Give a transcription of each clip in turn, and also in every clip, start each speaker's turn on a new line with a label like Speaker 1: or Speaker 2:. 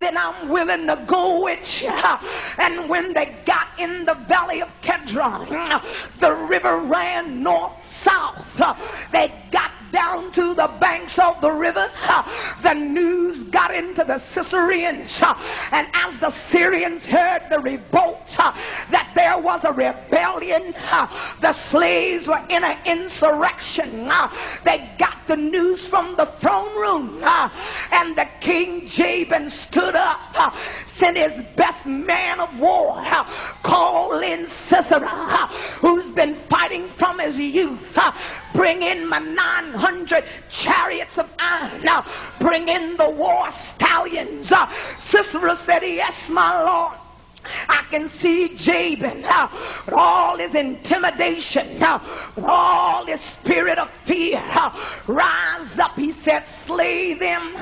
Speaker 1: then I'm willing to go with you. And when they got in the valley of Kedron, the river ran north, south. They got down to the banks of the river. The news got into the Syrians, and as the Syrians heard the revolt, that there was a rebellion, the slaves were in an insurrection. They got the news from the throne room, and the king Jabin stood up, sent his best man of war, called in Sisera, who's been fighting from his youth. Bring in my 900 chariots of iron. Bring in the war stallions. Sisera said, yes, my lord. I can see Jabin with all his intimidation, with all his spirit of fear. Rise up, he said, slay them,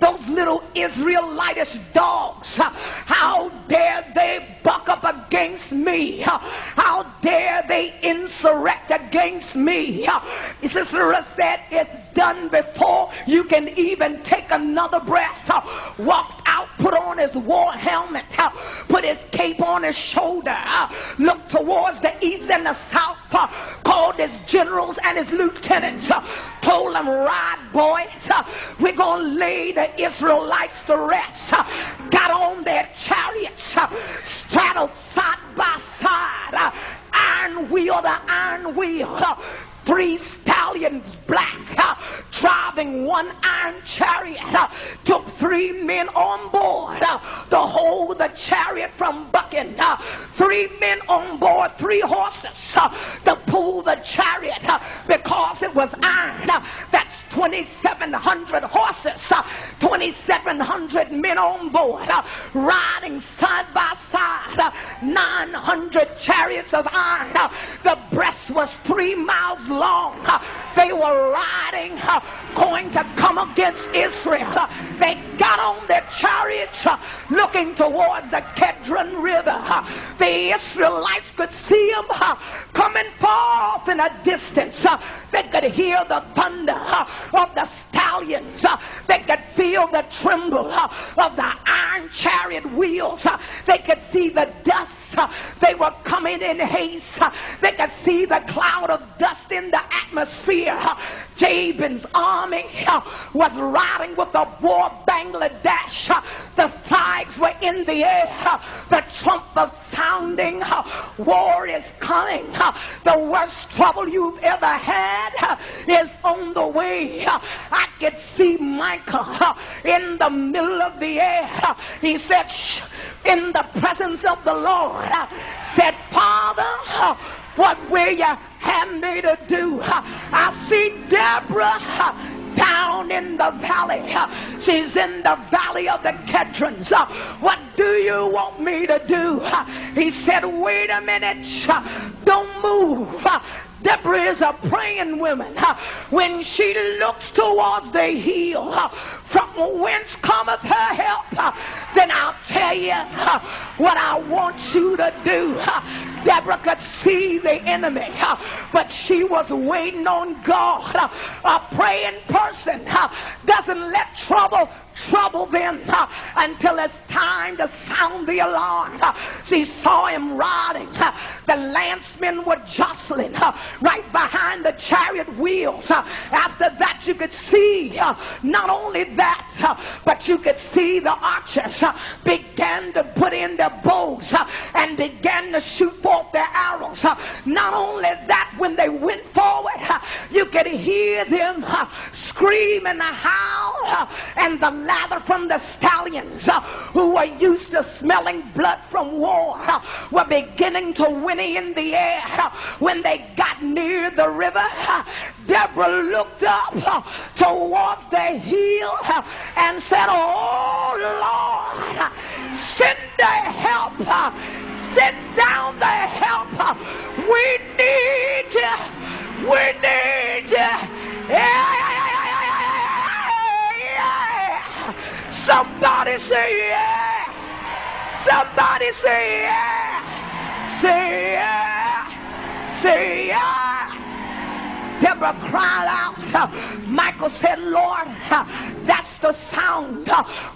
Speaker 1: those little Israelitish dogs. How dare they buck up against me? How dare they insurrect against me? Sisera said, it's done before you can even take another breath. Walked out, put on his war helmet, put his cape on his shoulder, looked towards the east and the south, called his generals and his lieutenants, told them, ride boys, we're going to lay the Israelites to rest. Got on their chariots, straddled side by side, iron wheel to iron wheel, 3 stallions black, driving 1 iron chariot, took 3 men on board to hold the chariot from bucking, 3 men on board, 3 horses to pull the chariot, because it was iron. That's 2,700 horses, 2,700 men on board, riding side by side, 900 chariots of iron. The breast was 3 miles long. They were riding, going to come against Israel. They got on their chariots, looking towards the Kedron River. The Israelites could see them coming far off in a distance. They could hear the thunder of the stallions. They could feel the tremble of the iron chariot wheels. They could see the dust. They were coming in haste. They could see the cloud of dust in the atmosphere. Jabin's army was riding with the war Bangladesh. The flags were in the air. The trump was sounding. War is coming. The worst trouble you've ever had is on the way. I could see Michael in the middle of the air. He said, shh, in the presence of the Lord, said, Father, what will you have me to do? I see Deborah down in the valley. She's in the valley of the Kedrons. What do you want me to do? He said, wait a minute. Don't move. Deborah is a praying woman. When she looks towards the hill, from whence cometh her help, then I'll tell you what I want you to do. Deborah could see the enemy, but she was waiting on God. A praying person doesn't let trouble them until it's time to sound the alarm. She saw him riding. The lancemen were jostling right behind the chariot wheels. After that, you could see not only that, but you could see the archers began to put in their bows and began to shoot forth their arrows. Not only that, when they went forward, you could hear them scream and howl, and the lather from the stallions who were used to smelling blood from war were beginning to whinny in the air. When they got near the river, Deborah looked up towards the hill and said, oh Lord, send the help, send down the help. We need you, we need you. Somebody say yeah. Somebody say yeah. Say yeah. Say yeah. Deborah cried out. Michael said, Lord, that's master sound,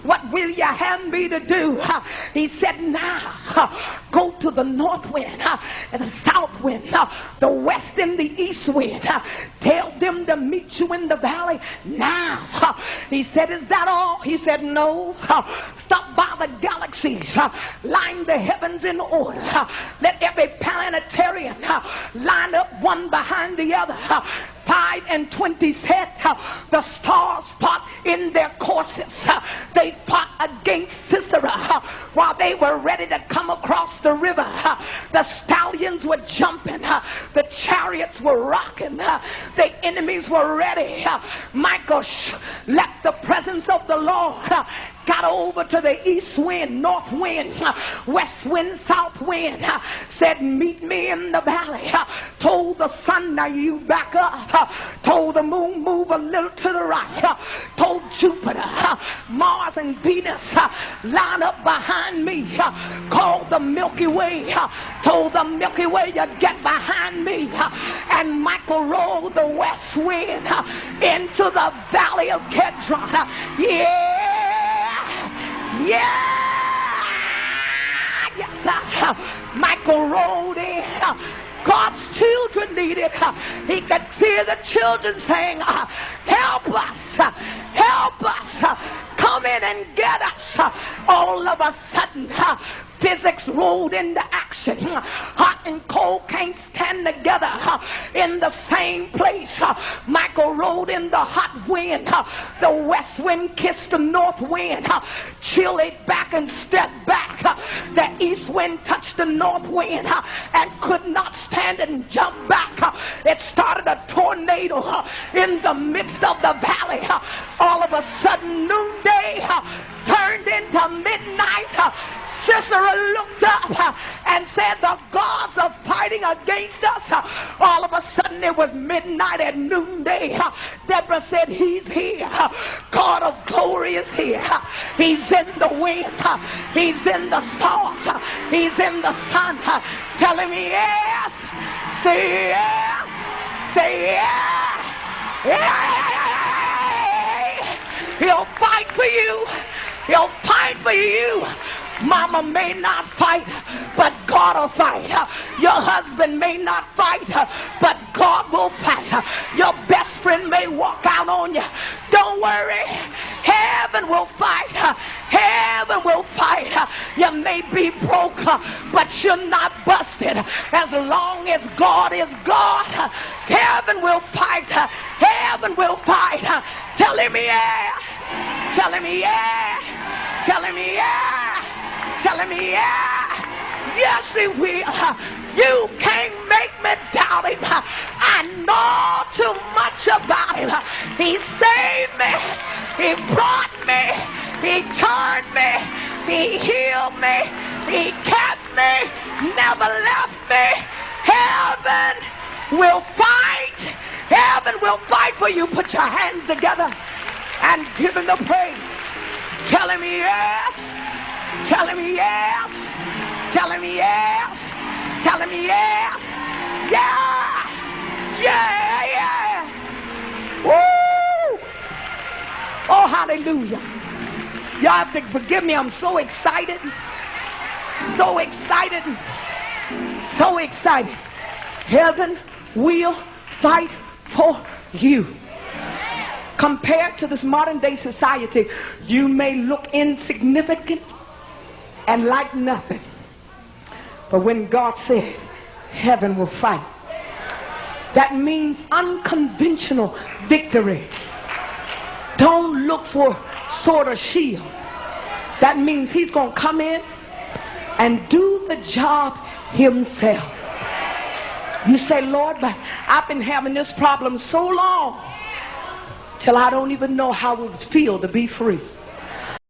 Speaker 1: what will you have me to do? He said, now go to the north wind and the south wind, the west and the east wind. Tell them to meet you in the valley now. He said, is that all? He said, no. Stop by the galaxies, line the heavens in order. Let every planetarian line up one behind the other. 5 and 20 said the stars fought in their courses. They fought against Sisera while they were ready to come across the river. The stallions were jumping. The chariots were rocking. The enemies were ready. Michael left the presence of the Lord, got over to the east wind, north wind, west wind, south wind, said, meet me in the valley. Told the sun, now you back up. Told the moon, move a little to the right. Told Jupiter, Mars and Venus, line up behind me. Called the Milky Way. Told the Milky Way, you get behind me. And Michael rolled the west wind into the valley of Kedron. Michael rolled in. God's children needed. He could hear the children saying, help us, help us, come in and get us. All of a sudden, physics rolled into action. Hot and cold can't stand together in the same place. Michael rode in the hot wind. The west wind kissed the north wind. Chilled it back and stepped back. The east wind touched the north wind and could not stand it and jumped back. It started a tornado in the midst of the valley. All of a sudden, noonday turned into midnight. Sisera looked up and said, the gods are fighting against us. All of a sudden it was midnight at noonday. Deborah said, he's here. God of glory is here. He's in the wind. He's in the stars. He's in the sun. Telling me yes. Say yes. Say yes. Yeah. He'll fight for you. He'll fight for you. Mama may not fight, but God will fight. Your husband may not fight, but God will fight. Your best friend may walk out on you. Don't worry. Heaven will fight. Heaven will fight. You may be broke, but you're not busted. As long as God is God, heaven will fight. Heaven will fight. Tell him yeah. Tell him yeah. Tell him yeah. Tell him yeah. Yes, he will. You can't make me doubt him. I know too much about him. He saved me. He brought me. He turned me. He healed me. He kept me. Never left me. Heaven will fight. Heaven will fight for you. Put your hands together and give him the praise. Tell him yes. Tell him yes. Tell him yes. Tell him yes. Yeah. Yeah, yeah. Woo. Oh, hallelujah. Y'all have to forgive me. I'm so excited. So excited. So excited. Heaven will fight for you. Compared to this modern day society, you may look insignificant and like nothing. But when God said, heaven will fight, that means unconventional victory. Don't look for sword or shield. That means he's going to come in and do the job himself. You say, Lord, but I've been having this problem so long till I don't even know how it would feel to be free.